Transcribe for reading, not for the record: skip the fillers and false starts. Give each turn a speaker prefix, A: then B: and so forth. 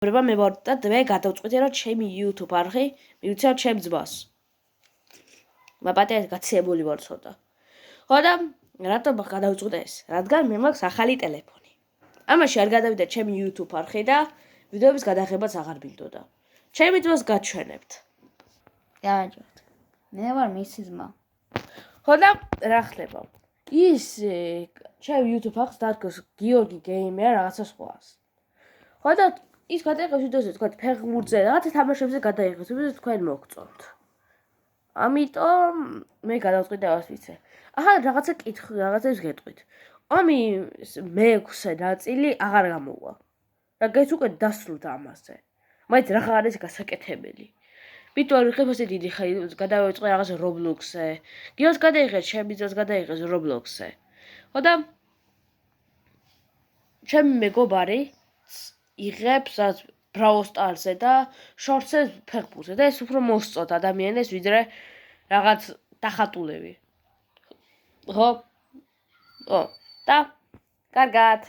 A: მეგობრებო, მე ვარ და მე გადავწყვიტე რომ ჩემი YouTube არხი მივიცავ ჩემ ძმას. მაპატიეთ გაცილებული ვარ ცოტა. ხო და რატომ გადავწყვიტე ეს? რადგან მე მაქვს ახალი ტელეფონი. ამაში არ გადავიდა ჩემი YouTube არხი და ვიდეოების გადაღებაც აღარ მინდოდა. ჩემი ძმას გაჩვენებთ.
B: დავაჯერეთ. მე ვარ მისი ძმა.
A: ხო და რა ხდება? ის ჩემ YouTube არხს დადგეს გიორგი გეიმერ რაღაცა სხვას. ხო და ის გადაიღებს ვიდეოზე თქვა ფეხბურთზე რაღაცა თამაშებზე გადაიღებს, ვიდეო თქვენ მოგწონთ. ამიტომ მე გადავწყვიტე ამას ვიცე. ახლა რაღაცა კითხვა, რაღაცებს გეტყვით. მე-6 ნაწილი აღარ გამოვა. რა გაიც უკვე დასრულდა ამაზე. მაინც რა არის გასაკეთებელი. ვით არ ვიხებ ასე დიდი ხანი გადავეწყე რაღაც Roblox-ზე. გიოს გადაიღეს, ჩემი ძმას გადაიღეს Roblox-ზე. ხო და ჩემი მეგობარი იღებს Brawl Stars-ზე და Shorts-ზე ფეხბურთზე და ეს უფრო მოსწოთ ადამიანებს ვიდრე რაღაც დახატულები. ხო? და კარგად.